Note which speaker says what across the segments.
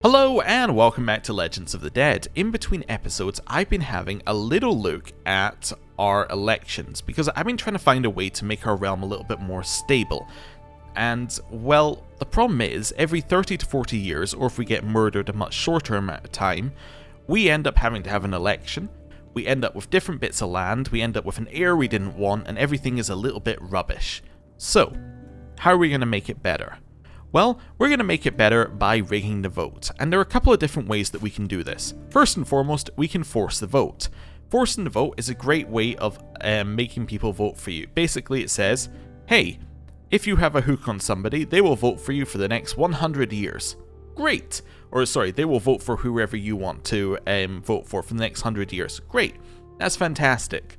Speaker 1: Hello and welcome back to Legends of the Dead. In between episodes, I've been having a little look at our elections because I've been trying to find a way to make our realm a little bit more stable. And, well, the problem is, every 30 to 40 years, or if we get murdered a much shorter amount of time, we end up having to have an election, we end up with different bits of land, we end up with an heir we didn't want, and everything is a little bit rubbish. So, how are we going to make it better? Well, we're going to make it better by rigging the vote, and there are a couple of different ways that we can do this. First and foremost, we can force the vote. Forcing the vote is a great way of making people vote for you. Basically, it says, hey, if you have a hook on somebody, they will vote for you for the next 100 years. Great! Or sorry, they will vote for whoever you want to vote for the next 100 years. Great! That's fantastic.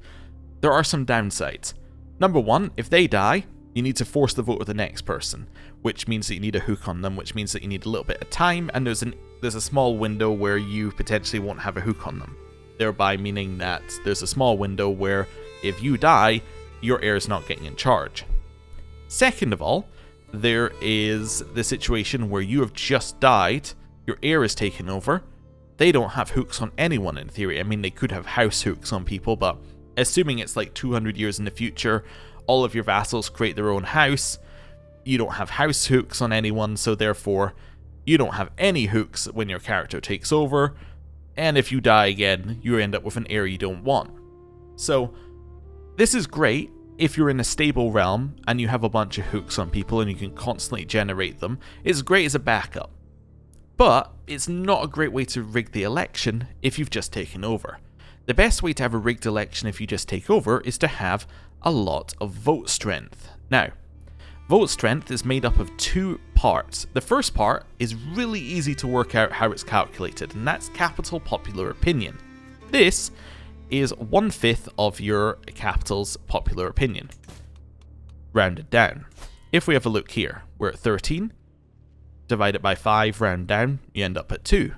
Speaker 1: There are some downsides. Number one, if they die, you need to force the vote of the next person, which means that you need a hook on them, which means that you need a little bit of time, and there's a small window where you potentially won't have a hook on them. Thereby meaning that there's a small window where if you die, your heir is not getting in charge. Second of all, there is the situation where you have just died, your heir is taken over, they don't have hooks on anyone in theory. I mean, they could have house hooks on people, but assuming it's like 200 years in the future, all of your vassals create their own house, you don't have house hooks on anyone, so therefore you don't have any hooks when your character takes over, and if you die again, you end up with an heir you don't want. So this is great if you're in a stable realm and you have a bunch of hooks on people and you can constantly generate them. It's great as a backup, but it's not a great way to rig the election if you've just taken over. The best way to have a rigged election if you just take over is to have a lot of vote strength. Now, vote strength is made up of two parts. The first part is really easy to work out how it's calculated, and that's capital popular opinion. This is 1/5 of your capital's popular opinion, rounded down. If we have a look here, we're at 13, divide it by 5, round down, you end up at 2.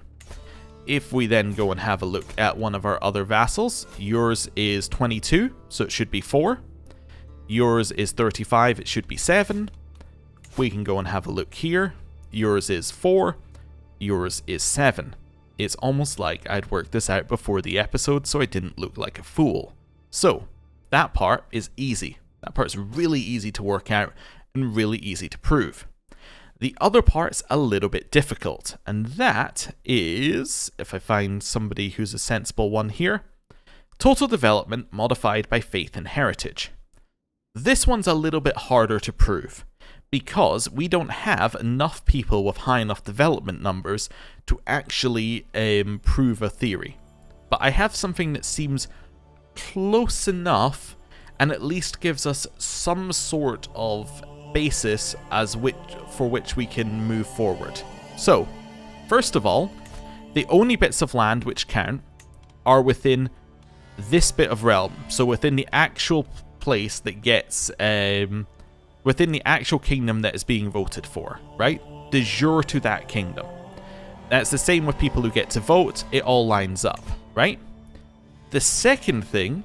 Speaker 1: If we then go and have a look at one of our other vassals, yours is 22, so it should be 4. Yours is 35, it should be 7. We can go and have a look here. Yours is 4. Yours is 7. It's almost like I'd worked this out before the episode so I didn't look like a fool. So, that part is easy. That part's really easy to work out and really easy to prove. The other part's a little bit difficult, and that is, if I find somebody who's a sensible one here, total development modified by faith and heritage. This one's a little bit harder to prove, because we don't have enough people with high enough development numbers to actually prove a theory. But I have something that seems close enough, and at least gives us some sort of basis for which we can move forward. So, first of all, the only bits of land which count are within this bit of realm, so within the actual place that gets, within the actual kingdom that is being voted for, right? De jure to that kingdom. That's the same with people who get to vote, it all lines up, right? The second thing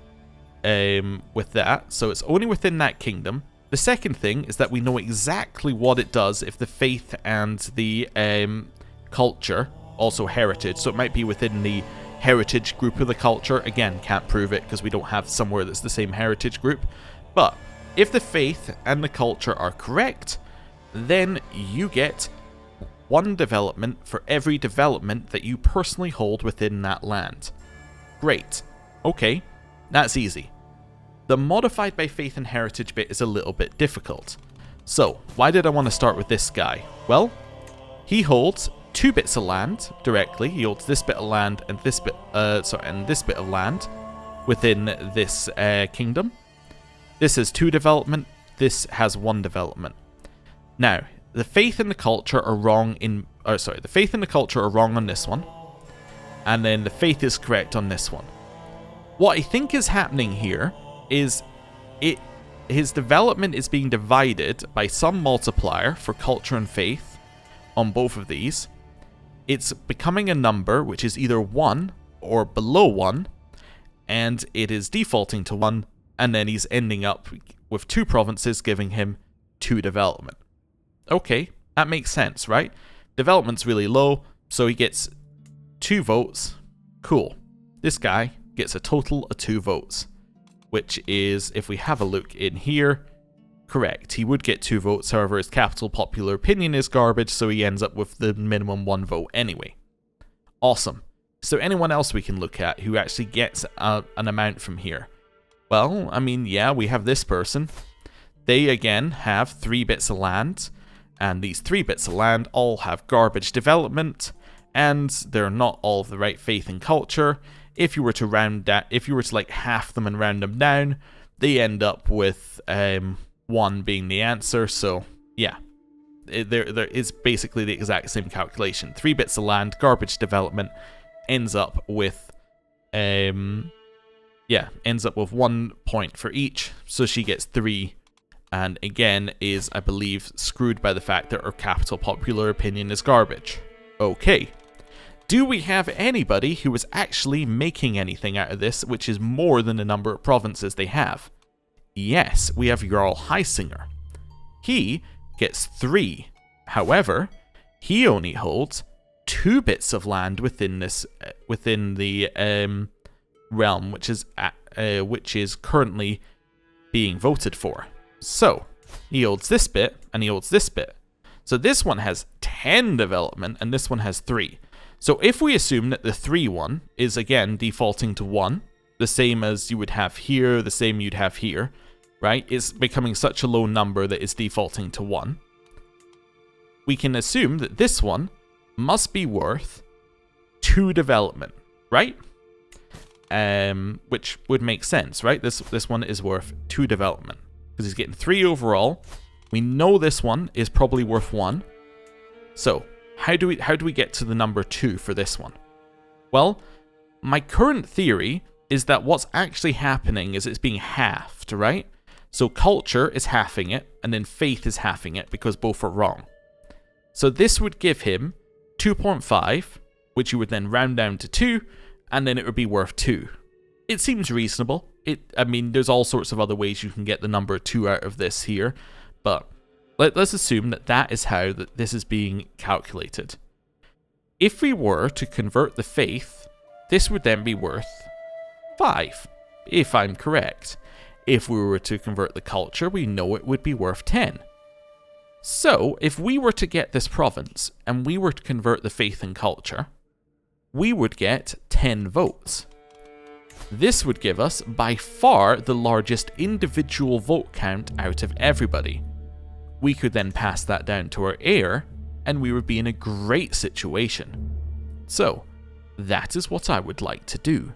Speaker 1: with that, so it's only within that kingdom. The second thing is that we know exactly what it does if the faith and the culture, also heritage, so it might be within the heritage group of the culture. Again, can't prove it because we don't have somewhere that's the same heritage group. But if the faith and the culture are correct, then you get 1 development for every development that you personally hold within that land. Great. Okay, that's easy. The modified by faith and heritage bit is a little bit difficult. So, why did I want to start with this guy? Well, he holds 2 bits of land directly. He holds this bit of land and this bit, and this bit of land within this kingdom. This has 2 development. This has 1 development. Now, the faith and the culture are wrong the faith and the culture are wrong on this one, and then the faith is correct on this one. What I think is happening here is his development is being divided by some multiplier for culture and faith on both of these. It's becoming a number which is either 1 or below 1, and it is defaulting to 1, and then he's ending up with 2 provinces giving him 2 development. Okay, that makes sense, right? Development's really low, So he gets 2 votes. Cool. This guy gets a total of 2 votes, which is, if we have a look in here, correct. He would get 2 votes, however his capital popular opinion is garbage, so he ends up with the minimum 1 vote anyway. Awesome. Is there anyone else we can look at who actually gets an amount from here? Well, I mean, yeah, we have this person. They, again, have 3 bits of land, and these 3 bits of land all have garbage development, and they're not all of the right faith and culture. If you were to like half them and round them down, they end up with 1 being the answer. So yeah, there is basically the exact same calculation. 3 bits of land, garbage development, ends up with 1 point for each. So she gets 3. And again, is, I believe, screwed by the fact that her capital popular opinion is garbage. Okay. Do we have anybody who is actually making anything out of this, which is more than the number of provinces they have? Yes, we have Jarl Heisinger. He gets 3. However, he only holds 2 bits of land within the realm, which is currently being voted for. So, he holds this bit, and he holds this bit. So this one has 10 development, and this one has 3. So if we assume that the 3 one is, again, defaulting to 1, the same as you would have here, the same you'd have here, right? It's becoming such a low number that it's defaulting to 1. We can assume that this one must be worth 2 development, right? Which would make sense, right? This one is worth 2 development. Because he's getting 3 overall. We know this one is probably worth 1. So, how do we get to the number 2 for this one? Well, my current theory is that what's actually happening is it's being halved, right? So culture is halving it, and then faith is halving it, because both are wrong. So this would give him 2.5, which you would then round down to 2, and then it would be worth 2. It seems reasonable. I mean, there's all sorts of other ways you can get the number 2 out of this here, but let's assume that is how this is being calculated. If we were to convert the faith, this would then be worth 5, if I'm correct. If we were to convert the culture, we know it would be worth 10. So, if we were to get this province, and we were to convert the faith and culture, we would get 10 votes. This would give us, by far, the largest individual vote count out of everybody. We could then pass that down to our heir, and we would be in a great situation. So, that is what I would like to do.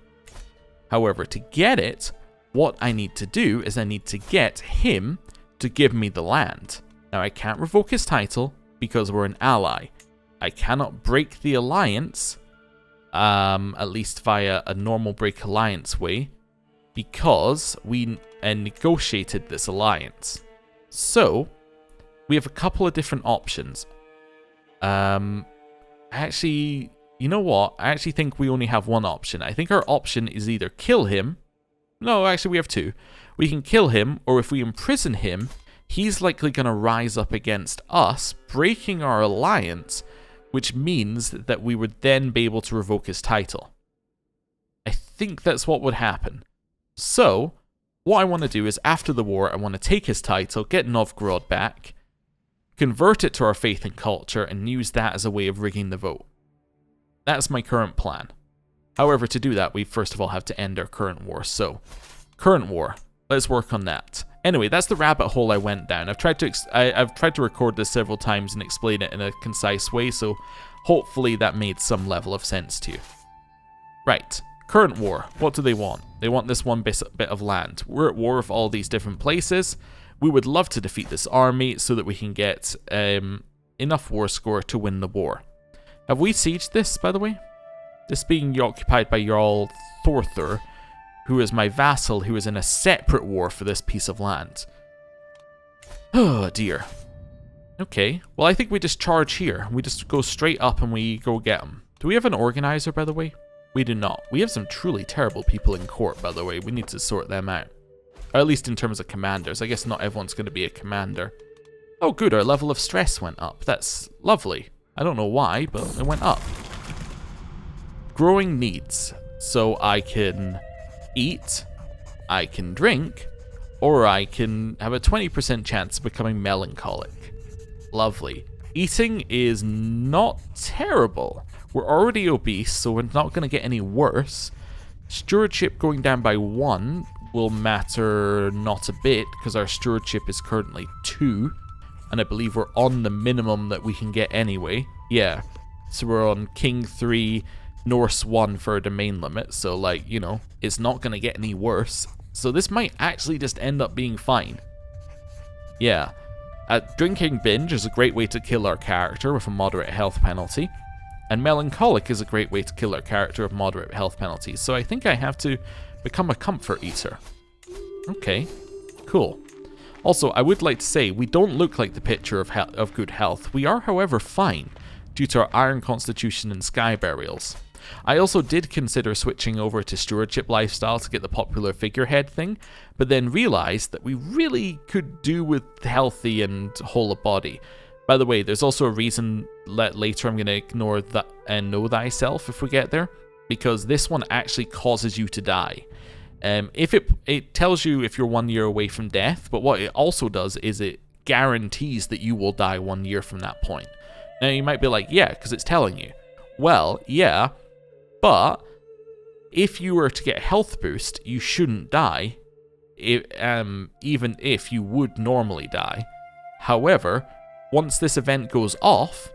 Speaker 1: However, to get it, what I need to do is I need to get him to give me the land. Now, I can't revoke his title, because we're an ally. I cannot break the alliance, at least via a normal break alliance way, because we negotiated this alliance. So, we have a couple of different options. Actually, you know what? I actually think we only have one option. I think our option is either kill him. No, actually we have 2. We can kill him, or if we imprison him, he's likely going to rise up against us, breaking our alliance, which means that we would then be able to revoke his title. I think that's what would happen. So, what I want to do is, after the war, I want to take his title, get Novgorod back, convert it to our faith and culture, and use that as a way of rigging the vote. That's my current plan. However, to do that, we first of all have to end our current war. So, current war. Let's work on that. Anyway, that's the rabbit hole I went down. I've tried to record this several times and explain it in a concise way, so hopefully that made some level of sense to you. Right, current war. What do they want? They want this one bit of land. We're at war with all these different places. We would love to defeat this army so that we can get enough war score to win the war. Have we sieged this, by the way? This being occupied by Jarl Thorthur, who is my vassal, who is in a separate war for this piece of land. Oh dear. Okay, well I think we just charge here. We just go straight up and we go get them. Do we have an organizer, by the way? We do not. We have some truly terrible people in court, by the way. We need to sort them out. Or at least in terms of commanders. I guess not everyone's going to be a commander. Oh good, our level of stress went up. That's lovely. I don't know why, but it went up. Growing needs. So I can eat, I can drink, or I can have a 20% chance of becoming melancholic. Lovely. Eating is not terrible. We're already obese, so we're not going to get any worse. Stewardship going down by 1 will matter not a bit, because our stewardship is currently 2, and I believe we're on the minimum that we can get anyway. Yeah, so we're on King 3, Norse 1 for a domain limit, so like, you know, it's not going to get any worse. So this might actually just end up being fine. Yeah. Drinking binge is a great way to kill our character with a moderate health penalty. And melancholic is a great way to kill our character with moderate health penalties. So I think I have to become a comfort eater. Okay, cool. Also, I would like to say, we don't look like the picture of good health. We are, however, fine, due to our iron constitution and sky burials. I also did consider switching over to stewardship lifestyle to get the popular figurehead thing, but then realized that we really could do with healthy and whole of body. By the way, there's also a reason later I'm going to ignore that and know thyself if we get there, because this one actually causes you to die. If it tells you if you're 1 year away from death, but what it also does is it guarantees that you will die 1 year from that point. Now you might be like, yeah, because it's telling you. Well, yeah, but if you were to get a health boost, you shouldn't die, even if you would normally die. However, once this event goes off,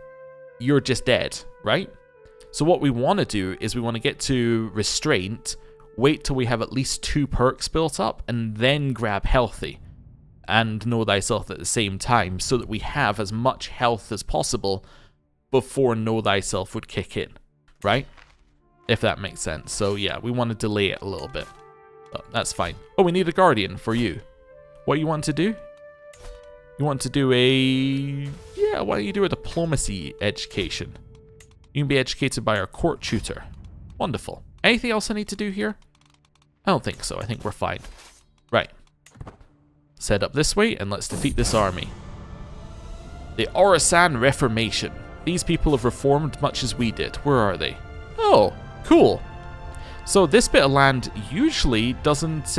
Speaker 1: you're just dead, right? So what we want to do is we want to get to Restraint, wait till we have at least 2 perks built up, and then grab Healthy and Know Thyself at the same time, so that we have as much health as possible before Know Thyself would kick in, right? If that makes sense. So yeah, we want to delay it a little bit. But that's fine. Oh, we need a Guardian for you. What you want to do? You want to do a... Yeah, why don't you do a Diplomacy education? You can be educated by our court tutor. Wonderful. Anything else I need to do here? I don't think so. I think we're fine. Right. Let's head up this way and let's defeat this army. The Orasan Reformation. These people have reformed much as we did. Where are they? Oh, cool. So this bit of land usually doesn't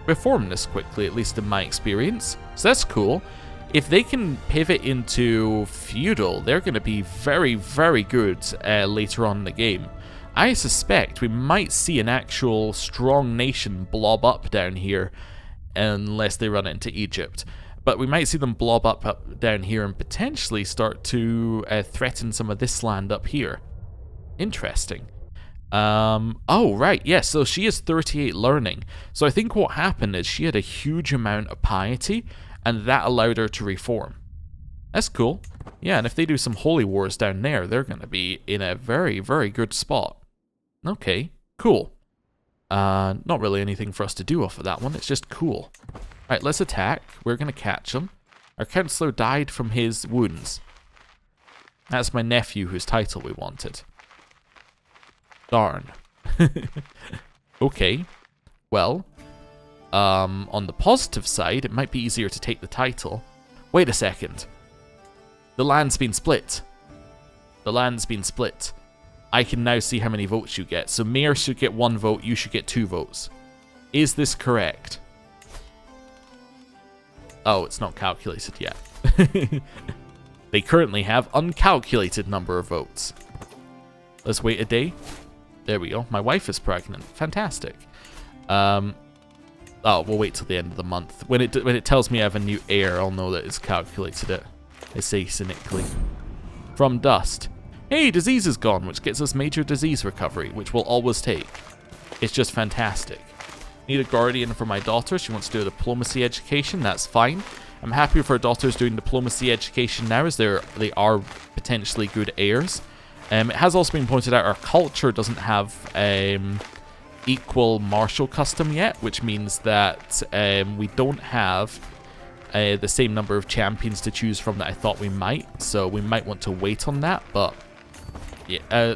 Speaker 1: reform this quickly, at least in my experience. So that's cool. If they can pivot into feudal, they're going to be very, very good later on in the game. I suspect we might see an actual strong nation blob up down here, unless they run into Egypt. But we might see them blob up down here and potentially start to threaten some of this land up here. Interesting. Oh, right, yes, so she has 38 learning. So I think what happened is she had a huge amount of piety, and that allowed her to reform. That's cool. Yeah, and if they do some holy wars down there, they're going to be in a very, very good spot. Okay, cool. Not really anything for us to do off of that one, it's just cool. Alright, let's attack. We're going to catch him. Our counselor died from his wounds. That's my nephew whose title we wanted. Darn. Okay. Well, on the positive side, it might be easier to take the title. Wait a second. The land's been split. The land's been split. I can now see how many votes you get. So Mayor should get 1 vote, you should get 2 votes. Is this correct? Oh, it's not calculated yet. They currently have uncalculated number of votes. Let's wait a day. There we go. My wife is pregnant. Fantastic. Oh, we'll wait till the end of the month. When it tells me I have a new heir, I'll know that it's calculated it. I say cynically. From dust. Hey, disease is gone, which gets us major disease recovery, which we'll always take. It's just fantastic. Need a guardian for my daughter. She wants to do a diplomacy education. That's fine. I'm happy if our daughter's doing diplomacy education now, as they are potentially good heirs. It has also been pointed out our culture doesn't have equal martial custom yet, which means that we don't have the same number of champions to choose from that I thought we might. So we might want to wait on that, but yeah,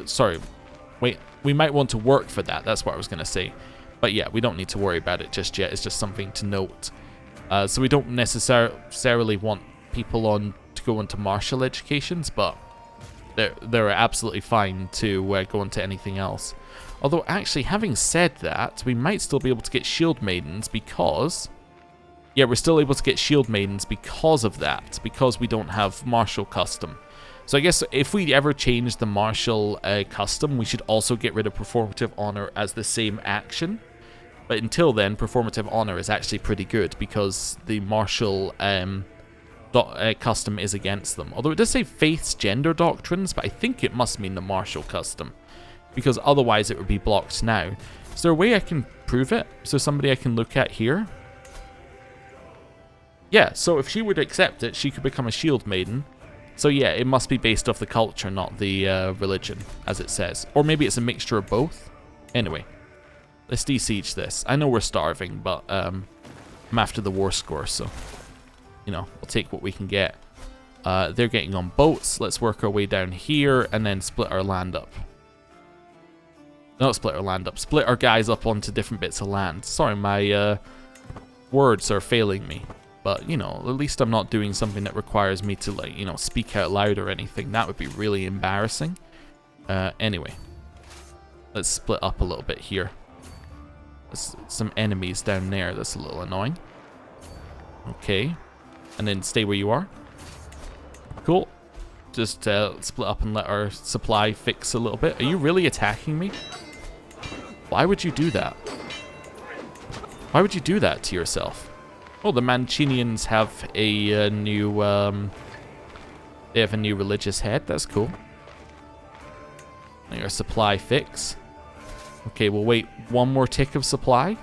Speaker 1: we might want to work for that. That's what I was going to say. But yeah, we don't need to worry about it just yet. It's just something to note. So we don't necessarily want people to go into martial educations, but they're absolutely fine to go into anything else. Although, actually, having said that, we might still be able to get Shield Maidens because... Yeah, we're still able to get Shield Maidens because of that, because we don't have Martial Custom. So I guess if we ever change the Martial Custom, we should also get rid of Performative Honor as the same action. But until then, Performative Honor is actually pretty good because the Martial Custom is against them. Although it does say Faith's Gender Doctrines, but I think it must mean the Martial Custom, because otherwise it would be blocked now. Is there a way I can prove it? Is there somebody I can look at here? Yeah, so if she would accept it, she could become a Shield Maiden. So yeah, it must be based off the culture, not the religion, as it says. Or maybe it's a mixture of both. Anyway, let's de-siege this. I know we're starving, but I'm after the war score, so, you know, we'll take what we can get. They're getting on boats. Let's work our way down here and then split our land up. Not split our land up. Split our guys up onto different bits of land. Sorry, my words are failing me. But, you know, at least I'm not doing something that requires me to, like, you know, speak out loud or anything. That would be really embarrassing. Anyway. Let's split up a little bit here. There's some enemies down there. That's a little annoying. Okay. And then stay where you are. Cool. Just split up and let our supply fix a little bit. Are you really attacking me? Why would you do that? Why would you do that to yourself? Oh, the Mancinians have a new, they have a new religious head. That's cool. Our supply fix. Okay, we'll wait one more tick of supply.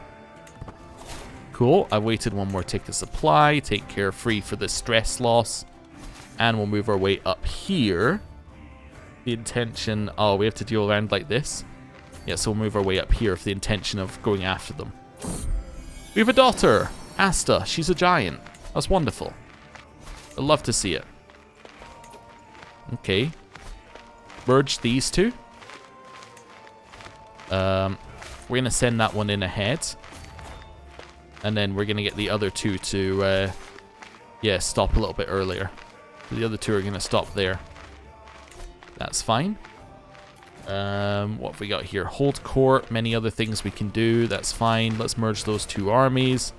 Speaker 1: Cool, I waited one more tick of supply. Take care free for the stress loss. And we'll move our way up here. The intention, oh, we have to deal around like this. Yeah, so we'll move our way up here with the intention of going after them. We have a daughter! Asta, she's a giant. That's wonderful. I'd love to see it. Okay. Merge these two. We're going to send that one in ahead. And then we're going to get the other two to, yeah, stop a little bit earlier. The other two are going to stop there. That's fine. What have we got here? Hold court, many other things we can do. That's fine. Let's merge those two armies.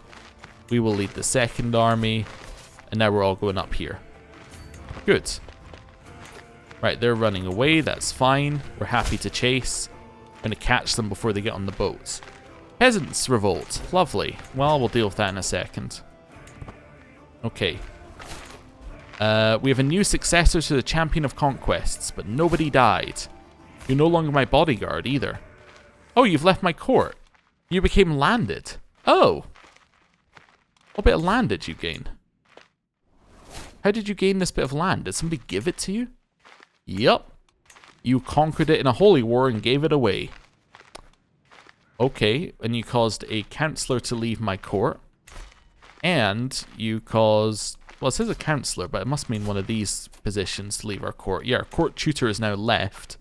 Speaker 1: We will lead the second army. And now we're all going up here. Good. Right, they're running away. That's fine. We're happy to chase. I'm going to catch them before they get on the boats. Peasants revolt. Lovely. Well, we'll deal with that in a second. Okay. We have a new successor to the Champion of Conquests, but nobody died. You're no longer my bodyguard either. Oh, you've left my court. You became landed. Oh. What bit of land did you gain? How did you gain this bit of land? Did somebody give it to you? Yup. You conquered it in a holy war and gave it away. Okay, and you caused a counselor to leave my court. And you caused... Well, it says a counselor, but it must mean one of these positions to leave our court. Yeah, our court tutor is now left.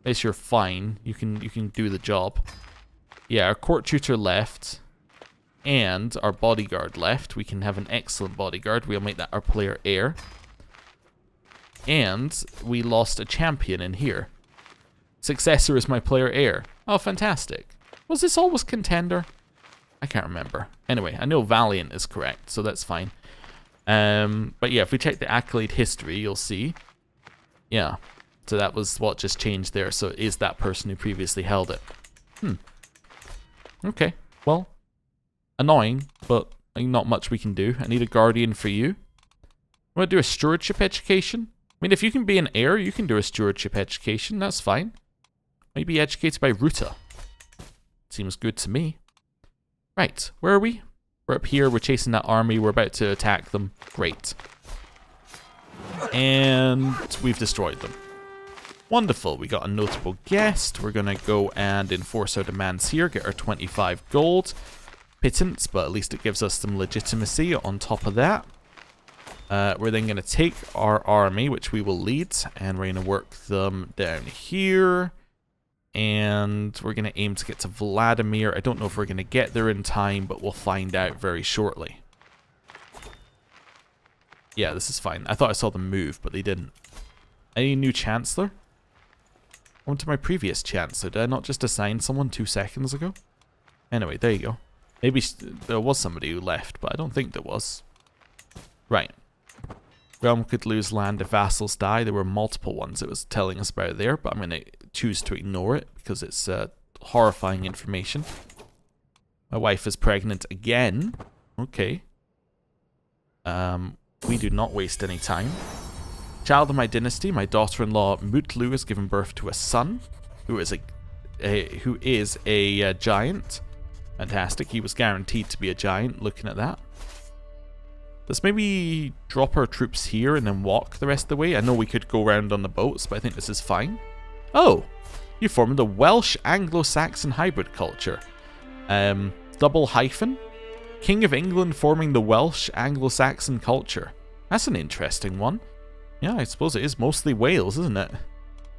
Speaker 1: I guess you're fine. You can do the job. Yeah, our court tutor left. And our bodyguard left. We can have an excellent bodyguard. We'll make that our player heir. And we lost a champion in here. Successor is my player heir. Oh, fantastic. Was this always contender? I can't remember. Anyway, I know Valiant is correct, so that's fine. But yeah, if we check the accolade history, you'll see. Yeah. So that was what just changed there. So it is that person who previously held it. Okay. Well, annoying, but not much we can do. I need a guardian for you. I'm going to do a stewardship education. I mean, if you can be an heir, you can do a stewardship education. That's fine. Maybe educated by Ruta. Seems good to me. Right, where are we? We're up here. We're chasing that army. We're about to attack them. Great. And we've destroyed them. Wonderful. We got a notable guest. We're going to go and enforce our demands here. Get our 25 gold. Pittance, but at least it gives us some legitimacy on top of that. We're then going to take our army, which we will lead, and we're going to work them down here. And we're going to aim to get to Vladimir. I don't know if we're going to get there in time, but we'll find out very shortly. Yeah, this is fine. I thought I saw them move, but they didn't. Any new Chancellor? On to my previous Chancellor. Did I not just assign someone 2 seconds ago? Anyway, there you go. Maybe there was somebody who left, but I don't think there was. Right. Realm could lose land if vassals die. There were multiple ones it was telling us about there, but I'm going to choose to ignore it because it's horrifying information. My wife is pregnant again. Okay. We do not waste any time. Child of my dynasty, my daughter-in-law Mutlu has given birth to a son who is a giant. Fantastic. He was guaranteed to be a giant, looking at that. Let's maybe drop our troops here and then walk the rest of the way. I know we could go around on the boats, but I think this is fine. Oh! You formed the Welsh Anglo-Saxon hybrid culture. Double hyphen? King of England forming the Welsh Anglo-Saxon culture. That's an interesting one. Yeah, I suppose it is mostly Wales, isn't it?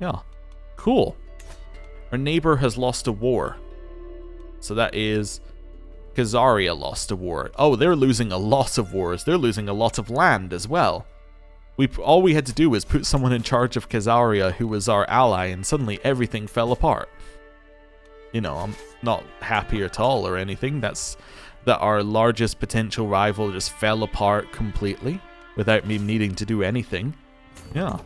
Speaker 1: Yeah. Cool. Our neighbour has lost a war. So that is... Khazaria lost a war. Oh, they're losing a lot of wars. They're losing a lot of land as well. All we had to do was put someone in charge of Khazaria who was our ally, and suddenly everything fell apart. You know, I'm not happy at all or anything. That our largest potential rival just fell apart completely without me needing to do anything. Yeah.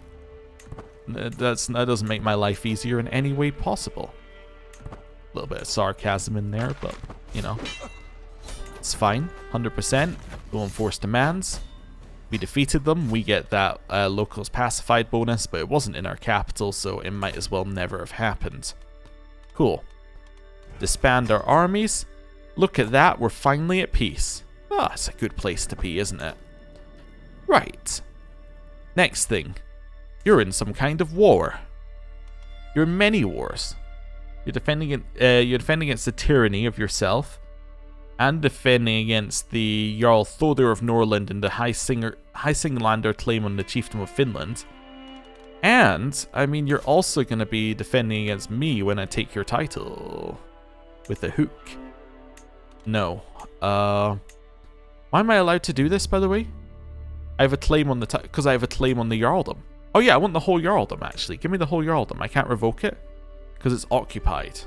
Speaker 1: That doesn't make my life easier in any way possible. A little bit of sarcasm in there, but, you know. It's fine. 100%. We'll enforce demands. We defeated them. We get that locals pacified bonus, but it wasn't in our capital, so it might as well never have happened. Cool. Disband our armies. Look at that. We're finally at peace. Ah, it's a good place to be, isn't it? Right. Next thing. You're in some kind of war. You're in many wars. You're defending against the tyranny of yourself, and defending against the Jarl Thodir of Norland and the Hysinglander claim on the Chiefdom of Finland. And, I mean, you're also going to be defending against me when I take your title. With a hook. No. Why am I allowed to do this, by the way? I have a claim on the... Because I have a claim on the Jarldom. Oh yeah, I want the whole Jarldom, actually. Give me the whole Jarldom. I can't revoke it. Because it's occupied.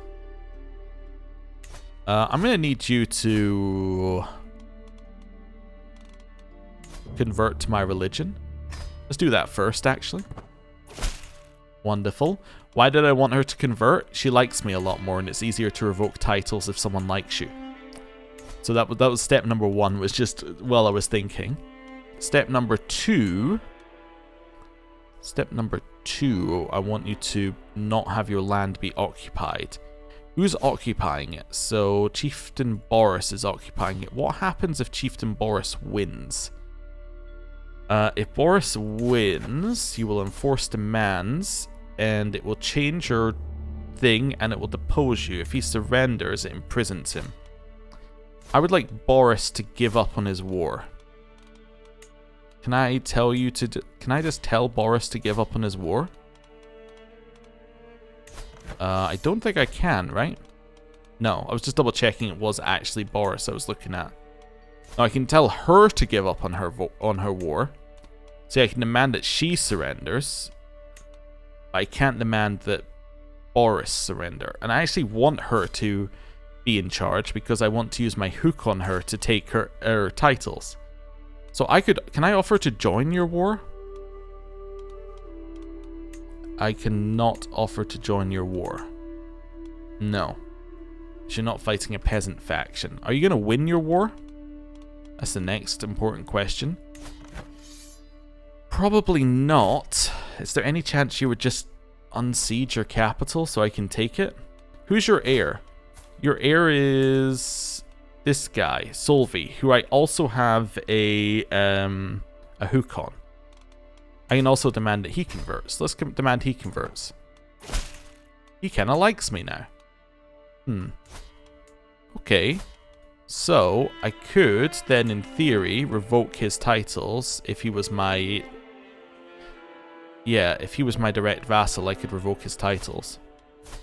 Speaker 1: I'm going to need you to... convert to my religion. Let's do that first, actually. Wonderful. Why did I want her to convert? She likes me a lot more, and it's easier to revoke titles if someone likes you. So that was step number 1, was just while I was thinking. Step number 2... Step number 2, I want you to not have your land be occupied. Who's occupying it? So Chieftain Boris is occupying it. What happens if Chieftain Boris wins? If Boris wins, you will enforce demands, and it will change your thing, and it will depose you. If he surrenders, it imprisons him. I would like Boris to give up on his war. Can I tell you to... Can I just tell Boris to give up on his war? I don't think I can, right? No, I was just double checking it was actually Boris I was looking at. Now I can tell her to give up on her war. See, I can demand that she surrenders. I can't demand that Boris surrender. And I actually want her to be in charge because I want to use my hook on her to take her titles. So can I offer to join your war? I cannot offer to join your war. No. You're not fighting a peasant faction. Are you going to win your war? That's the next important question. Probably not. Is there any chance you would just unsiege your capital so I can take it? Who's your heir? Your heir is... this guy, Solvi, who I also have a hook on. I can also demand that he converts. Let's demand he converts. He kind of likes me now. Okay. So, I could then, in theory, revoke his titles if he was my... Yeah, if he was my direct vassal, I could revoke his titles.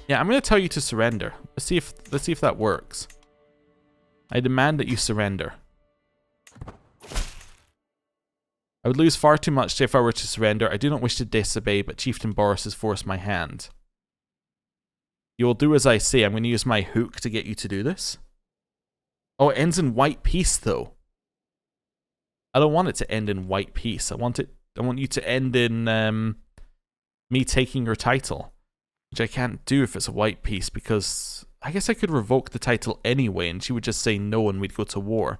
Speaker 1: Yeah, I'm going to tell you to surrender. Let's see if that works. I demand that you surrender. I would lose far too much if I were to surrender. I do not wish to disobey, but Chieftain Boris has forced my hand. You will do as I say. I'm going to use my hook to get you to do this. Oh, it ends in white peace, though. I don't want it to end in white peace. I want you to end in me taking your title, which I can't do if it's a white peace, because I guess I could revoke the title anyway, and she would just say no, and we'd go to war.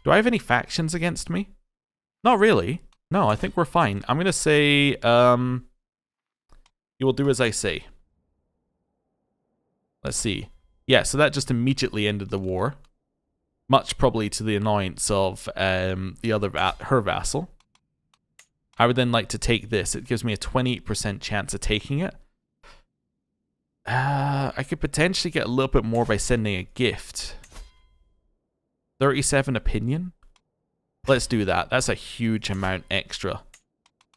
Speaker 1: Do I have any factions against me? Not really. No, I think we're fine. I'm going to say, you will do as I say. Let's see. Yeah, so that just immediately ended the war. Much probably to the annoyance of her vassal. I would then like to take this. It gives me a 28% chance of taking it. I could potentially get a little bit more by sending a gift. 37 opinion? Let's do that. That's a huge amount extra.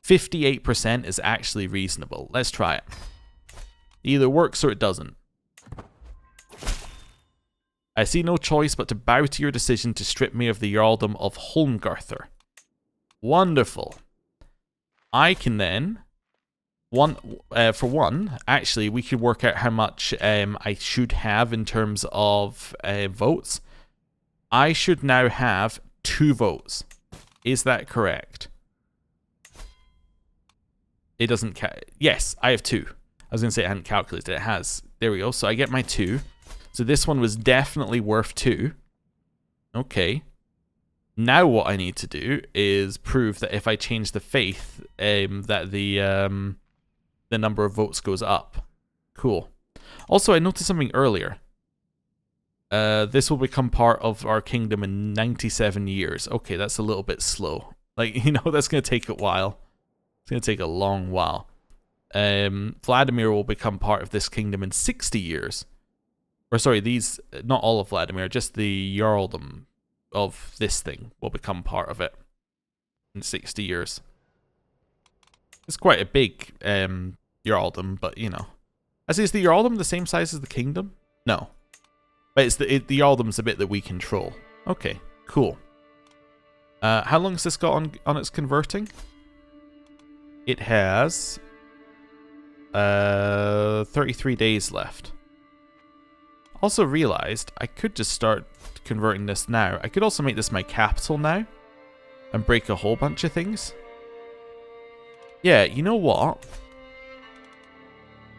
Speaker 1: 58% is actually reasonable. Let's try it. It either works or it doesn't. I see no choice but to bow to your decision to strip me of the Jarldom of Holmgarther. Wonderful. I can then, for one, actually, we could work out how much I should have in terms of votes. I should now have 2 votes. Is that correct? It doesn't yes, I have 2. I was going to say I hadn't calculated. It has. There we go. So I get my 2. So this one was definitely worth 2. Okay. Now what I need to do is prove that if I change the faith, that the number of votes goes up. Cool. Also, I noticed something earlier. This will become part of our kingdom in 97 years. Okay, that's a little bit slow. Like, you know, that's going to take a while. It's going to take a long while. Vladimir will become part of this kingdom in 60 years. Or sorry, these, not all of Vladimir, just the Jarldom of this thing will become part of it in 60 years. It's quite a big Jarldom, but you know. As is the Jarldom the same size as the kingdom? No. But it's the Jarldom's the bit that we control. Okay, cool. How long has this got on its converting? It has 33 days left. Also realized I could just start converting this now. I could also make this my capital now and break a whole bunch of things. Yeah, you know what?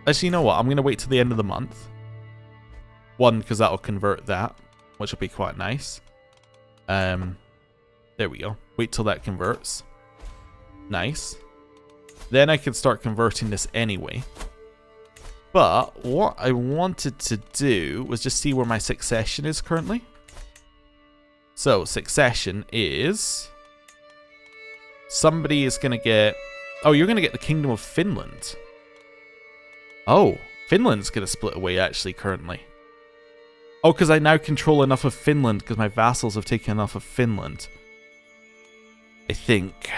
Speaker 1: Actually, you know what? I'm going to wait till the end of the month. One, because that'll convert that, which will be quite nice. There we go. Wait till that converts. Nice. Then I can start converting this anyway. But what I wanted to do was just see where my succession is currently. So, succession is... Somebody is going to get... Oh, you're going to get the Kingdom of Finland. Oh, Finland's going to split away actually currently. Oh, because I now control enough of Finland because my vassals have taken enough of Finland. I think.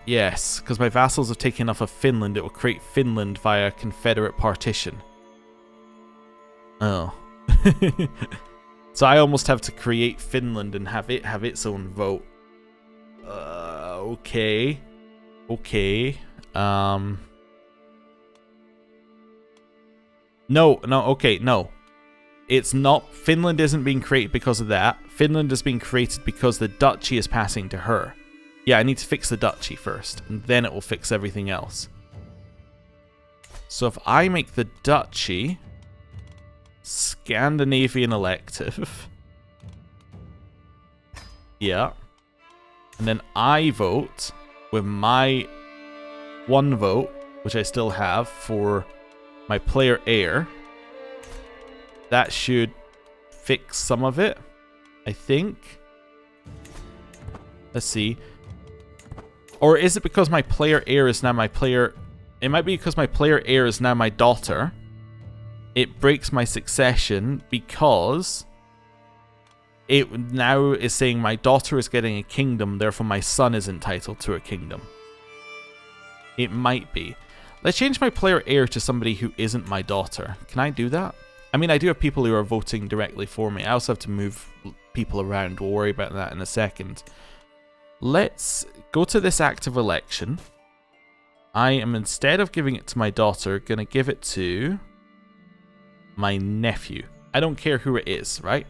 Speaker 1: Yes, because my vassals have taken enough of Finland, it will create Finland via Confederate partition. Oh. So I almost have to create Finland and have it have its own vote. Okay. Okay. No, okay, no. It's not. Finland isn't being created because of that. Finland is being created because the duchy is passing to her. Yeah, I need to fix the duchy first, and then it will fix everything else. So if I make the duchy Scandinavian elective. Yeah. And then I vote with my 1 vote, which I still have, for my player heir. That should fix some of it, I think. Let's see. Or is it because my player heir is now my player... It might be because my player heir is now my daughter. It breaks my succession because it now is saying my daughter is getting a kingdom, therefore my son is entitled to a kingdom. It might be. Let's change my player heir to somebody who isn't my daughter. Can I do that? I mean, I do have people who are voting directly for me. I also have to move people around. We'll worry about that in a second. let's go to this active election. I am, instead of giving it to my daughter, going to give it to my nephew. I don't care who it is, right?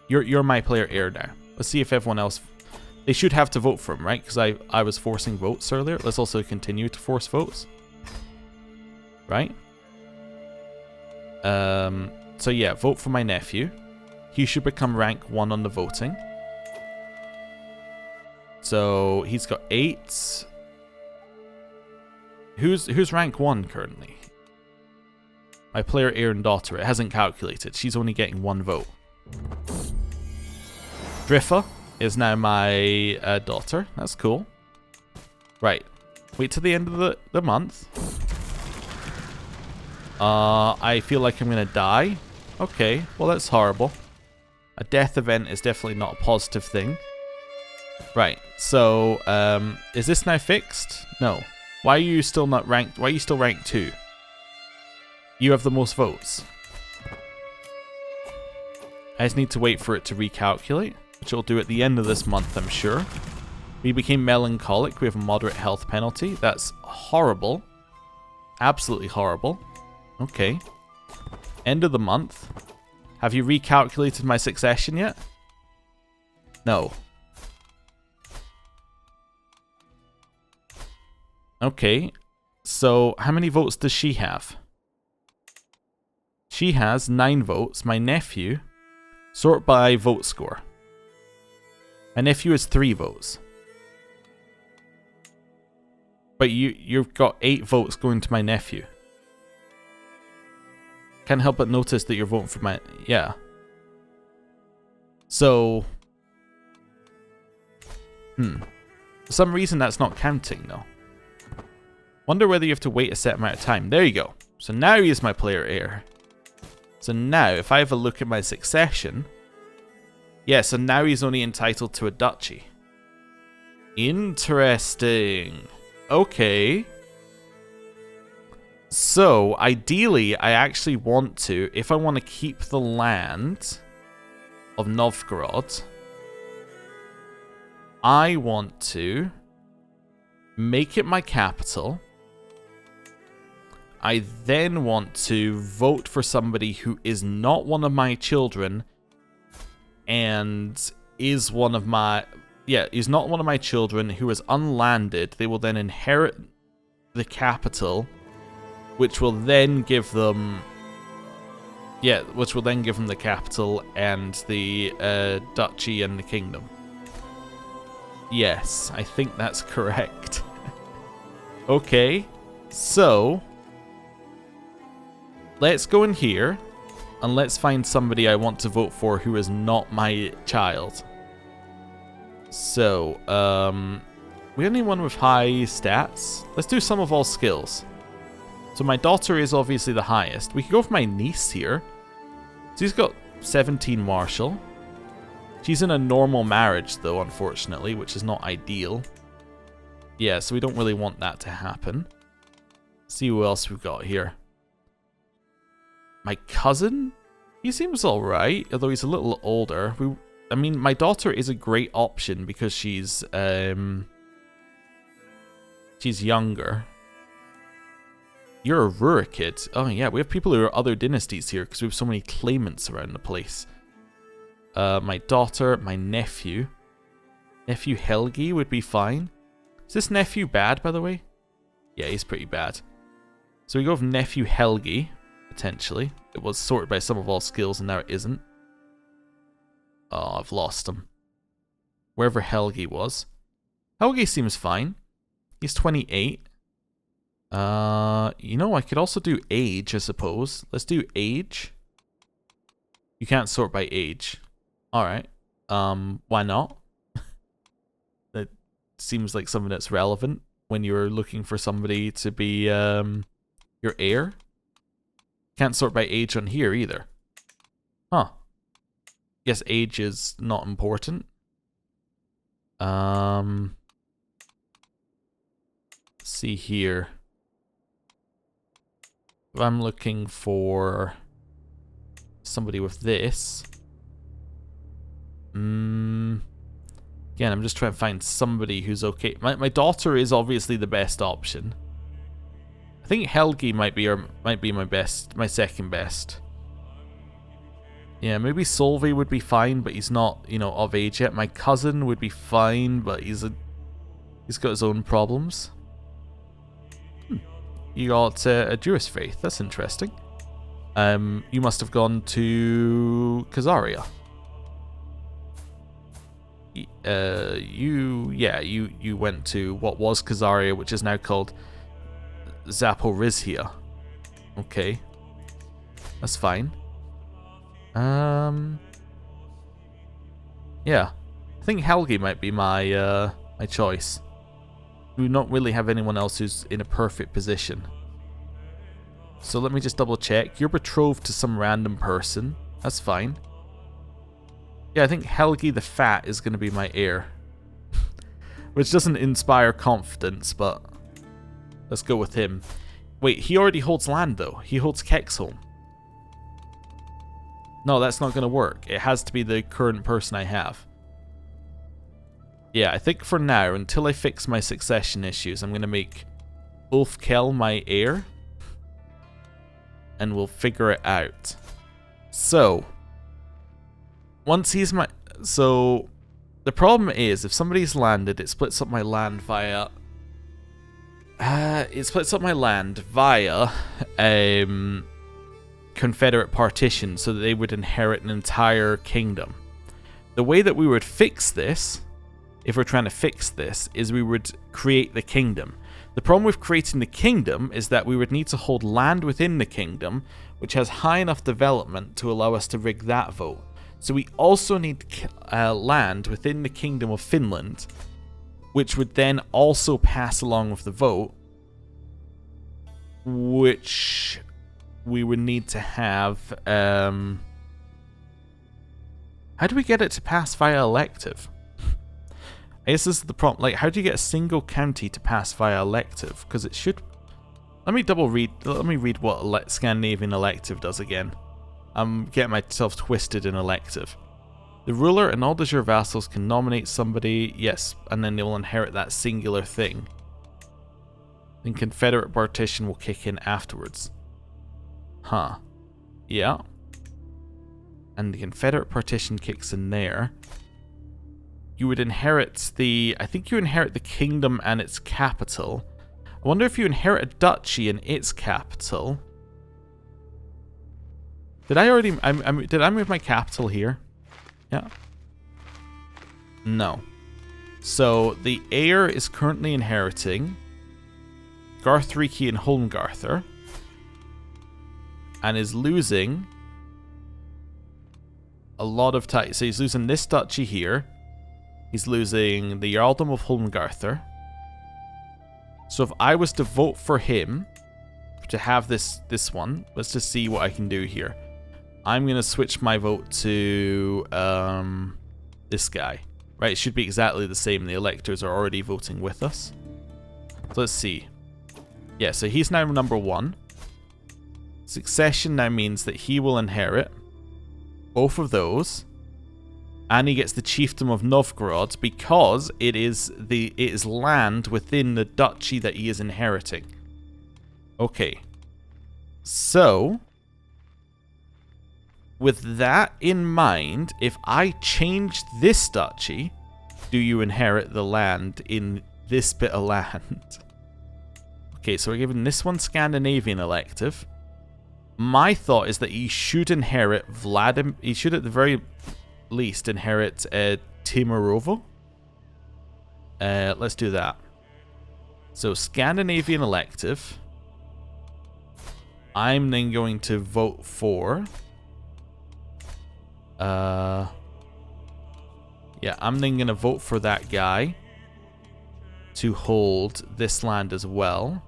Speaker 1: You're my player heir now. Let's see if everyone else... They should have to vote for him, right? Because I was forcing votes earlier. Let's also continue to force votes. Right? So yeah, vote for my nephew. He should become rank 1 on the voting. So he's got 8... Who's rank 1 currently? My player heir and daughter. It hasn't calculated. She's only getting 1 vote. Driffa is now my daughter. That's cool. Right. Wait till the end of the month. I feel like I'm going to die. Okay. Well, that's horrible. A death event is definitely not a positive thing. Right. So, is this now fixed? No. Why are you still not ranked? Why are you still ranked 2? You have the most votes. I just need to wait for it to recalculate, which it'll do at the end of this month, I'm sure. We became melancholic. We have a moderate health penalty. That's horrible. Absolutely horrible. Okay. End of the month. Have you recalculated my succession yet? No. Okay, so how many votes does she have? She has 9 votes. My nephew, sort by vote score. My nephew has 3 votes. But you've got 8 votes going to my nephew. Can't help but notice that you're voting for my... Yeah. So... For some reason that's not counting though. Wonder whether you have to wait a set amount of time. There you go. So now he is my player heir. So now, if I have a look at my succession... Yeah, so now he's only entitled to a duchy. Interesting. Okay. So, ideally, I actually want to... If I want to keep the land of Novgorod... I want to make it my capital... I then want to vote for somebody who is not one of my children and is one of my... Yeah, is not one of my children who is unlanded. They will then inherit the capital, which will then give them... Yeah, which will then give them the capital and the duchy and the kingdom. Yes, I think that's correct. Okay, so... Let's go in here, and let's find somebody I want to vote for who is not my child. So, we only one with high stats. Let's do sum of all skills. So my daughter is obviously the highest. We could go for my niece here. She's got 17 martial. She's in a normal marriage, though, unfortunately, which is not ideal. Yeah, so we don't really want that to happen. See who else we've got here. My cousin? He seems alright, although he's a little older. I mean, my daughter is a great option because she's younger. You're a Ruhr kid. Oh yeah, we have people who are other dynasties here because we have so many claimants around the place. My daughter, my nephew. Nephew Helgi would be fine. Is this nephew bad, by the way? Yeah, he's pretty bad. So we go with nephew Helgi. Potentially. It was sorted by sum of all skills and now it isn't. Oh, I've lost him. Wherever Helgi was. Helgi seems fine. He's 28. You know, I could also do age, I suppose. Let's do age. You can't sort by age. Alright. Why not? That seems like something that's relevant when you're looking for somebody to be your heir. Can't sort by age on here either. Huh. Guess age is not important. Let's see here. If I'm looking for somebody with this. Again, I'm just trying to find somebody who's okay. My daughter is obviously the best option. I think Helgi might be my second best. Yeah, maybe Solveig would be fine, but he's not, you know, of age yet. My cousin would be fine, but he's got his own problems. You got a Jewish faith. That's interesting. You must have gone to Khazaria. You went to what was Khazaria, which is now called Zaporizhia. Okay, that's fine. Yeah, I think Helgi might be my my choice. We do not really have anyone else who's in a perfect position. So let me just double check. You're betrothed to some random person. That's fine. Yeah, I think Helgi the Fat is going to be my heir. Which doesn't inspire confidence, but let's go with him. Wait, he already holds land though. He holds Kexholm. No, that's not going to work. It has to be the current person I have. Yeah, I think for now, until I fix my succession issues, I'm going to make Ulfkel my heir. And we'll figure it out. So, once he's my... So, the problem is, if somebody's landed, it splits up my land via... it splits up my land via... Confederate partition, so that they would inherit an entire kingdom. The way that we would fix this, if we're trying to fix this, is we would create the kingdom. The problem with creating the kingdom is that we would need to hold land within the kingdom, which has high enough development to allow us to rig that vote. So we also need land within the kingdom of Finland, which would then also pass along with the vote, which we would need to have... how do we get it to pass via elective? I guess this is the problem. Like, how do you get a single county to pass via elective? Because it should... Let me read what Scandinavian elective does again. I'm getting myself twisted in elective. The ruler and all de jure vassals can nominate somebody, yes, and then they will inherit that singular thing. Then Confederate partition will kick in afterwards. Huh. Yeah. And the Confederate partition kicks in there. You would inherit the... I think you inherit the kingdom and its capital. I wonder if you inherit a duchy and its capital. Did I already... did I move my capital here? Yeah. No. So, the heir is currently inheriting Garthriki and Holmgarther. And is losing a lot of time. So he's losing this duchy here. He's losing the Jarldom of Holmgarther. So if I was to vote for him to have this one, let's just see what I can do here. I'm going to switch my vote to this guy. Right, it should be exactly the same. The electors are already voting with us. So let's see. Yeah, so he's now number 1. Succession now means that he will inherit both of those, and he gets the chiefdom of Novgorod because it is land within the duchy that he is inheriting. Okay, so with that in mind, if I change this duchy, do you inherit the land in this bit of land? Okay, so we're giving this one Scandinavian elective. My thought is that he should inherit Vladimir. He should at the very least inherit Timurovo. Let's do that. So Scandinavian elective. I'm then going to vote for... yeah, I'm then going to vote for that guy to hold this land as well.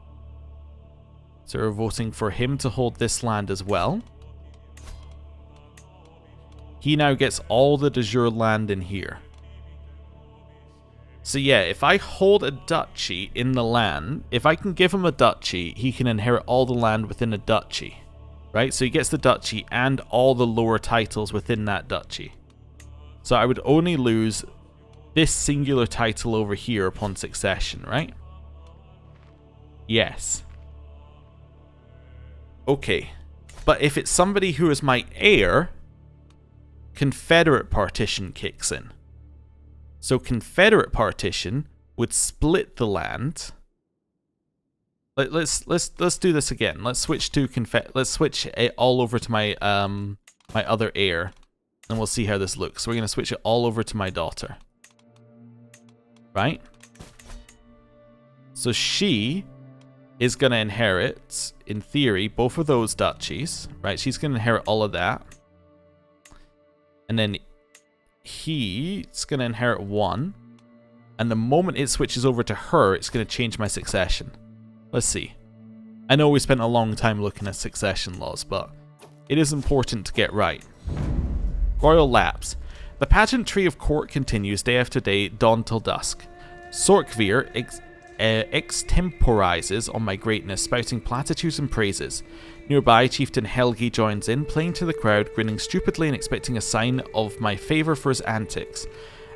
Speaker 1: So we're voting for him to hold this land as well. He now gets all the de jure land in here. So yeah, if I hold a duchy in the land, if I can give him a duchy, he can inherit all the land within a duchy. Right? So he gets the duchy and all the lower titles within that duchy. So I would only lose this singular title over here upon succession, right? Yes. Okay. But if it's somebody who is my heir, Confederate partition kicks in. So Confederate partition would split the land. Let's do this again. Let's switch to let's switch it all over to my my other heir, and we'll see how this looks. So we're gonna switch it all over to my daughter. Right? So she is gonna inherit, in theory, both of those duchies. Right? She's gonna inherit all of that. And then he's gonna inherit one. And the moment it switches over to her, it's gonna change my succession. Let's see. I know we spent a long time looking at succession laws, but it is important to get right. Royal lapse. The pageantry of court continues day after day, dawn till dusk. Sorkvir extemporizes on my greatness, spouting platitudes and praises. Nearby, Chieftain Helgi joins in, playing to the crowd, grinning stupidly and expecting a sign of my favour for his antics.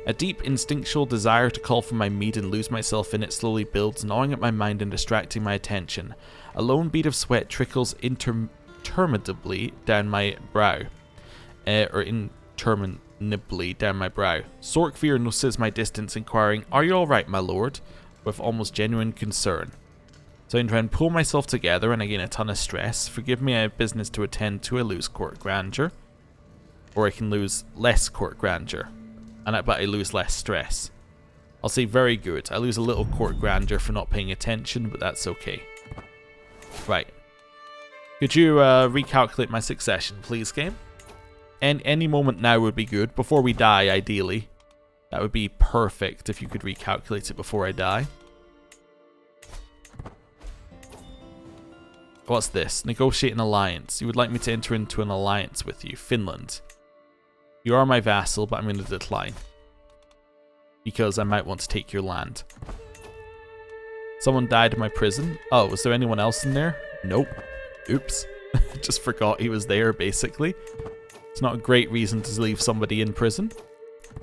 Speaker 1: A deep instinctual desire to call for my mead and lose myself in it slowly builds, gnawing at my mind and distracting my attention. A lone bead of sweat trickles interminably down my brow. Interminably down my brow. Sorkvir notices my distance, inquiring, "Are you alright, my lord?" with almost genuine concern. So I try and pull myself together and I gain a ton of stress. Forgive me, I have business to attend to. I lose court grandeur. Or I can lose less court grandeur. But I lose less stress. I'll say very good. I lose a little court grandeur for not paying attention, but that's okay. Right. Could you recalculate my succession, please, game? And any moment now would be good. Before we die, ideally. That would be perfect if you could recalculate it before I die. What's this? Negotiate an alliance. You would like me to enter into an alliance with you. Finland. You are my vassal, but I'm going to decline. Because I might want to take your land. Someone died in my prison. Oh, was there anyone else in there? Nope. Oops. Just forgot he was there, basically. It's not a great reason to leave somebody in prison.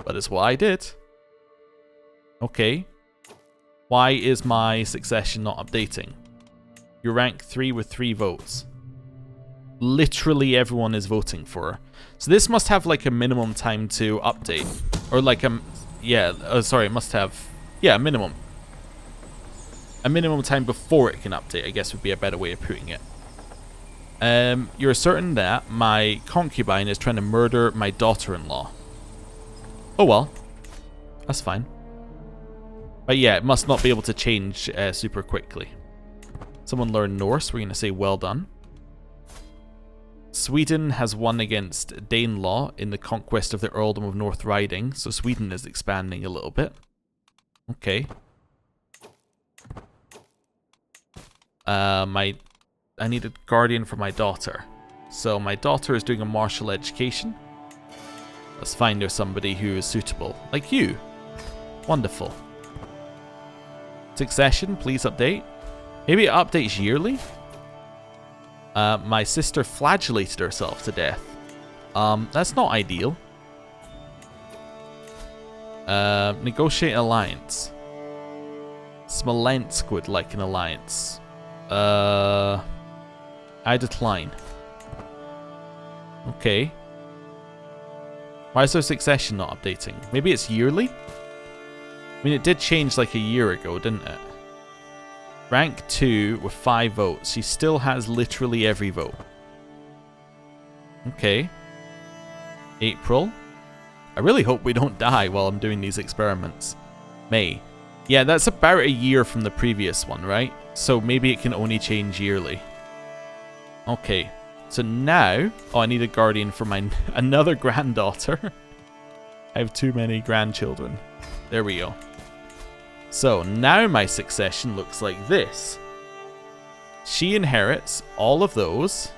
Speaker 1: But it's what I did. Okay. Why is my succession not updating? You're rank 3 with 3 votes. Literally everyone is voting for her. So this must have like a minimum time to update. Or like sorry, it must have, a minimum. A minimum time before it can update, I guess would be a better way of putting it. You're certain that my concubine is trying to murder my daughter-in-law. Oh well. That's fine. But yeah, it must not be able to change super quickly. Someone learned Norse, we're going to say well done. Sweden has won against Danelaw in the conquest of the Earldom of North Riding, so Sweden is expanding a little bit. Okay. I need a guardian for my daughter. So my daughter is doing a martial education. Let's find her somebody who is suitable. Like you. Wonderful. Succession, please update. Maybe it updates yearly? My sister flagellated herself to death. That's not ideal. Negotiate alliance. Smolensk would like an alliance. I decline. Okay. Why is their succession not updating? Maybe it's yearly? I mean, it did change like a year ago, didn't it? Rank 2 with 5 votes. She still has literally every vote. Okay. April. I really hope we don't die while I'm doing these experiments. May. Yeah, that's about a year from the previous one, right? So maybe it can only change yearly. Okay. So now... Oh, I need a guardian for my another granddaughter. I have too many grandchildren. There we go. So now my succession looks like this. She inherits all of those.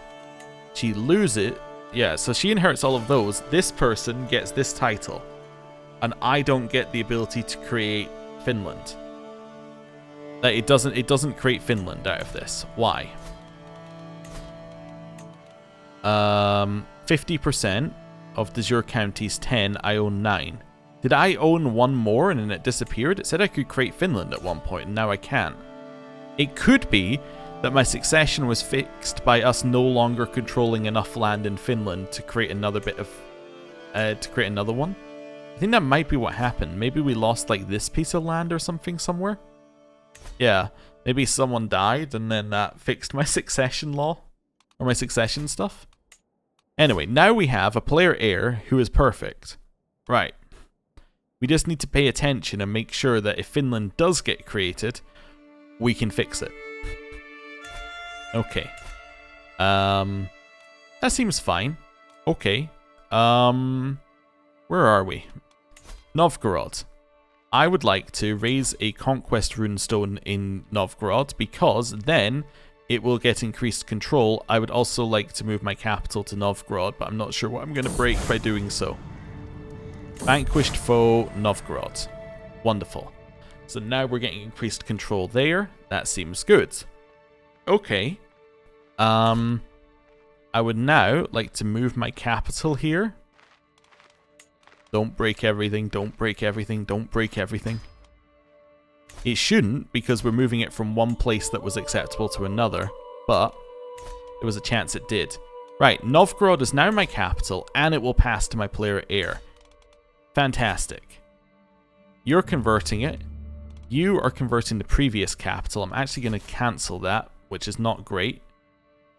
Speaker 1: She loses... Yeah, so she inherits all of those. This person gets this title. And I don't get the ability to create Finland. Like, it doesn't create Finland out of this. Why? 50% of de jure counties 10, I own 9. Did I own one more and then it disappeared? It said I could create Finland at one point and now I can't. It could be that my succession was fixed by us no longer controlling enough land in Finland to create another bit of... to create another one. I think that might be what happened. Maybe we lost like this piece of land or something somewhere. Yeah, maybe someone died and then that fixed my succession law. Or my succession stuff. Anyway, now we have a player heir who is perfect. Right. We just need to pay attention and make sure that if Finland does get created, we can fix it. Okay. That seems fine. Okay. Where are we? Novgorod. I would like to raise a conquest runestone in Novgorod because then it will get increased control. I would also like to move my capital to Novgorod, but I'm not sure what I'm going to break by doing so. Vanquished foe, Novgorod. Wonderful. So now we're getting increased control there. That seems good. Okay. I would now like to move my capital here. Don't break everything, don't break everything, don't break everything. It shouldn't, because we're moving it from one place that was acceptable to another, but there was a chance it did. Right, Novgorod is now my capital, and it will pass to my player heir. Fantastic. You're converting it. You are converting the previous capital. I'm actually going to cancel that, which is not great.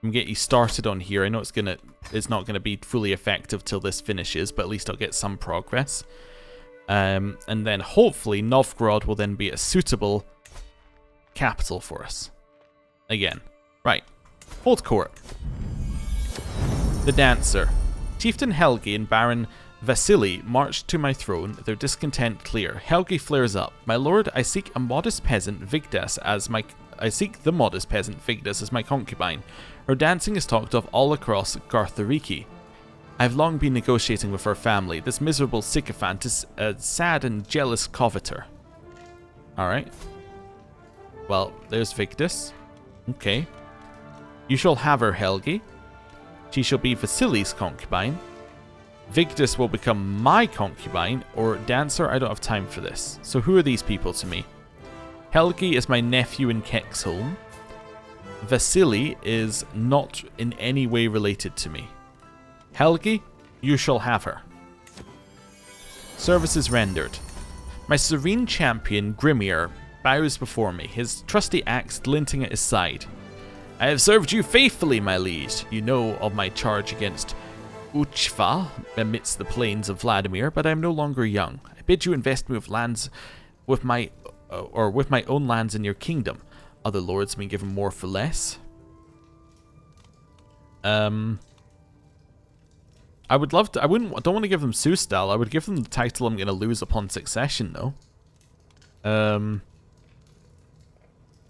Speaker 1: I'm going to get you started on here. I know it's not going to be fully effective till this finishes, but at least I'll get some progress. And then hopefully Novgorod will then be a suitable capital for us. Again. Right. Hold court. The Dancer. Chieftain Helgi and Baron Vasily marched to my throne, their discontent clear. Helgi flares up. My lord, I seek the modest peasant Vigdas as my concubine. Her dancing is talked of all across Garthariki. I've long been negotiating with her family. This miserable sycophant is a sad and jealous coveter. Alright. Well, there's Vigdas. Okay. You shall have her, Helgi. She shall be Vasily's concubine. Vigdas will become my concubine, or Dancer, I don't have time for this. So who are these people to me? Helgi is my nephew in Kexholm. Vasily is not in any way related to me. Helgi, you shall have her. Services rendered. My serene champion, Grimir, bows before me, his trusty axe glinting at his side. I have served you faithfully, my liege. You know of my charge against Uchva amidst the plains of Vladimir, but I am no longer young. I bid you invest me with lands with my own lands in your kingdom. Other lords may given more for less. I would love to. I don't want to give them Sustal. I would give them the title I'm going to lose upon succession, though.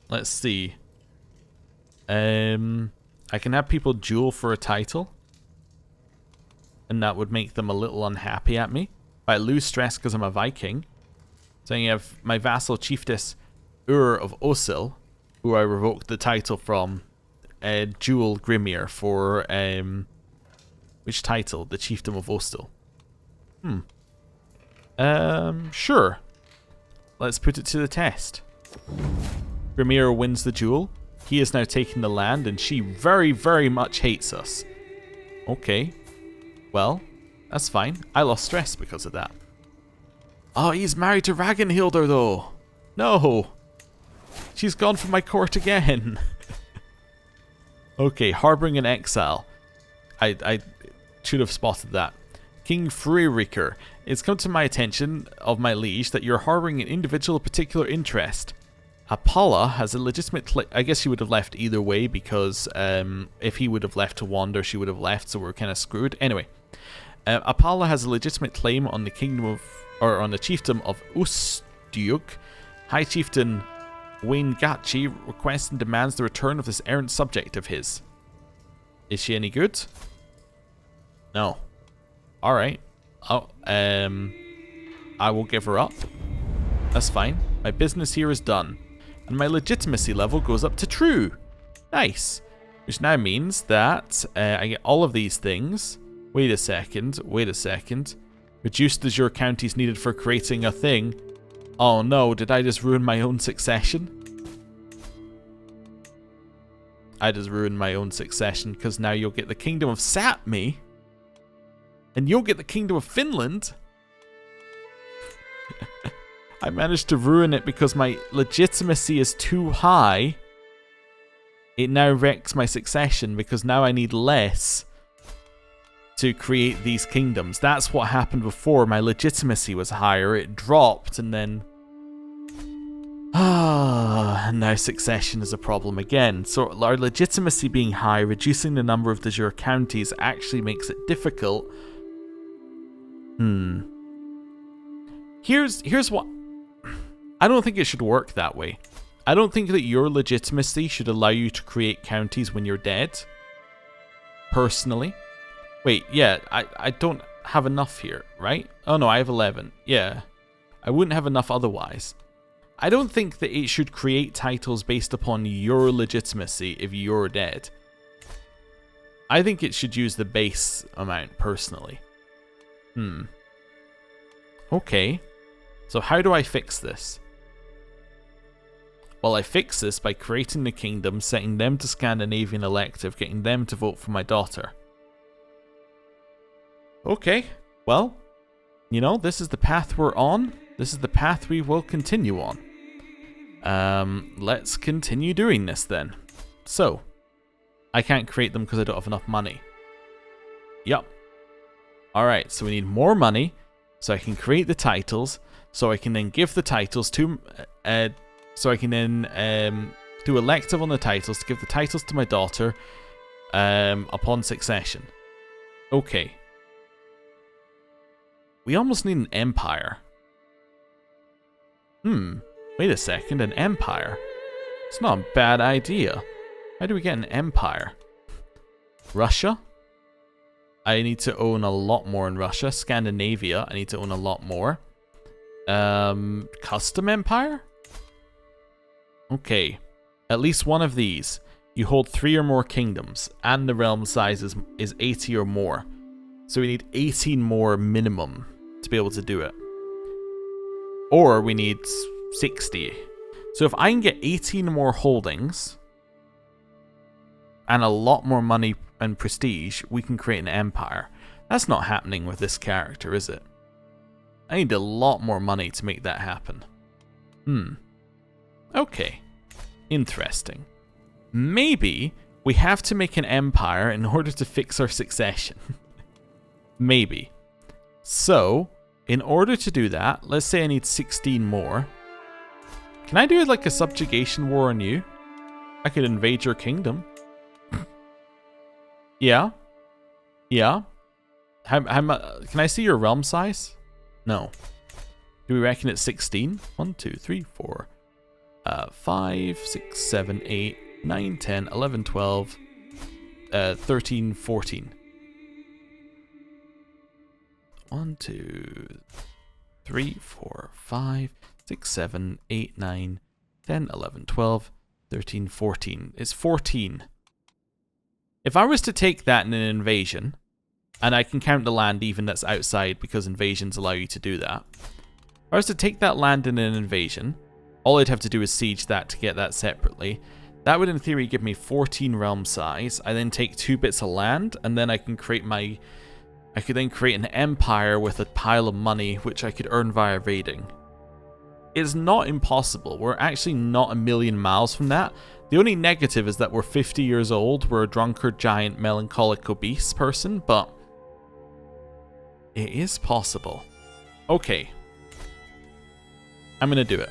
Speaker 1: Let's see. I can have people duel for a title, and that would make them a little unhappy at me. But I lose stress because I'm a Viking. So you have my vassal chiefess Ur of Osil, who I revoked the title from, duel Grimir for which title? The Chiefdom of Ostil. Sure. Let's put it to the test. Grimir wins the duel. He is now taking the land, and she very, very much hates us. Okay. Well, that's fine. I lost stress because of that. Oh, he's married to Ragnhildr, though. No. She's gone from my court again. Okay, harboring an exile. I should have spotted that. King Freyriker, it's come to my attention, of my liege, that you're harboring an individual of particular interest. Apala has a legitimate I guess she would have left either way, because if he would have left to wander, she would have left, so we're kind of screwed. Anyway, Apala has a legitimate claim on the kingdom of, or on the chiefdom of Ustyug. High Chieftain Waingachi requests and demands the return of this errant subject of his. Is she any good? No. Alright. Oh, I will give her up. That's fine. My business here is done. And my legitimacy level goes up to true. Nice. Which now means that I get all of these things. Wait a second. Wait a second. Reduce the jure counties needed for creating a thing. Oh no, did I just ruin my own succession? I just ruined my own succession, because now you'll get the Kingdom of Sapmi. And you'll get the Kingdom of Finland. I managed to ruin it because my legitimacy is too high. It now wrecks my succession because now I need less to create these kingdoms. That's what happened before. My legitimacy was higher. It dropped and then... and now succession is a problem again. So our legitimacy being high, reducing the number of de jure counties actually makes it difficult. Here's what... I don't think it should work that way. I don't think that your legitimacy should allow you to create counties when you're dead. Personally. Wait, yeah, I don't have enough here, right? Oh no, I have 11. Yeah. I wouldn't have enough otherwise. I don't think that it should create titles based upon your legitimacy if you're dead. I think it should use the base amount, personally. Okay. So how do I fix this? Well, I fix this by creating the kingdom, setting them to Scandinavian elective, getting them to vote for my daughter. Okay, well, you know, this is the path we're on. This is the path we will continue on. Let's continue doing this then. So, I can't create them because I don't have enough money. Yup. Alright, so we need more money, so I can create the titles, so I can then give the titles to... so I can then do elective on the titles to give the titles to my daughter upon succession. Okay. We almost need an empire. Wait a second, an empire? It's not a bad idea. How do we get an empire? Russia? I need to own a lot more in Russia. Scandinavia, I need to own a lot more. Custom empire? Okay, at least one of these. You hold 3 or more kingdoms, and the realm size is 80 or more. So we need 18 more minimum to be able to do it. Or we need 60. So if I can get 18 more holdings, and a lot more money and prestige, we can create an empire. That's not happening with this character, is it? I need a lot more money to make that happen. Okay. Interesting. Maybe we have to make an empire in order to fix our succession. Maybe. So, in order to do that, let's say I need 16 more. Can I do like a subjugation war on you? I could invade your kingdom. Yeah. Yeah. Can I see your realm size? No. Do we reckon it's 16? 1, 2, 3, 4, 5, 6, 7, 8, 9, 10, 11, 12, 13, 14. 1, 2, 3, 4, 5, 6, 7, 8, 9, 10, 11, 12, 13, 14. It's 14. If I was to take that in an invasion, and I can count the land even that's outside because invasions allow you to do that. If I was to take that land in an invasion, all I'd have to do is siege that to get that separately. That would in theory give me 14 realm size. I then take 2 bits of land, and then I can create my... I could then create an empire with a pile of money, which I could earn via raiding. It's not impossible. We're actually not a million miles from that. The only negative is that we're 50 years old. We're a drunkard, giant, melancholic, obese person, but it is possible. Okay. I'm going to do it.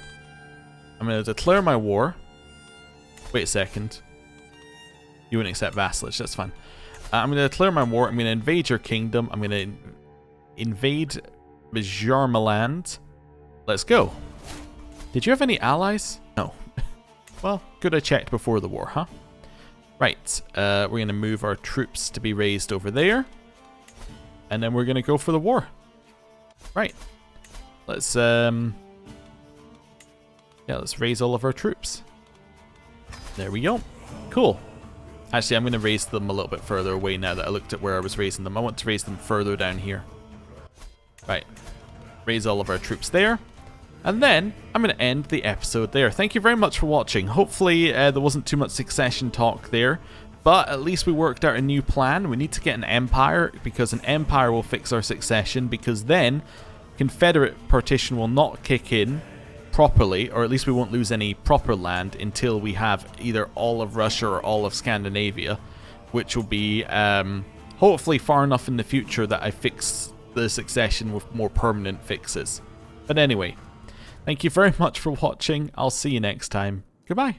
Speaker 1: I'm going to declare my war. Wait a second. You wouldn't accept vassalage. That's fine. I'm going to declare my war. I'm going to invade your kingdom. I'm going to invade Jarmaland. Let's go. Did you have any allies? No. Well, good I checked before the war, huh? Right. We're going to move our troops to be raised over there. And then we're going to go for the war. Right. Let's, yeah, let's raise all of our troops. There we go. Cool. Actually, I'm going to raise them a little bit further away now that I looked at where I was raising them. I want to raise them further down here. Right. Raise all of our troops there. And then, I'm going to end the episode there. Thank you very much for watching. Hopefully, there wasn't too much succession talk there. But at least we worked out a new plan. We need to get an empire, because an empire will fix our succession, because then Confederate partition will not kick in properly, or at least we won't lose any proper land until we have either all of Russia or all of Scandinavia, which will be hopefully far enough in the future that I fix the succession with more permanent fixes. But anyway, thank you very much for watching. I'll see you next time. Goodbye.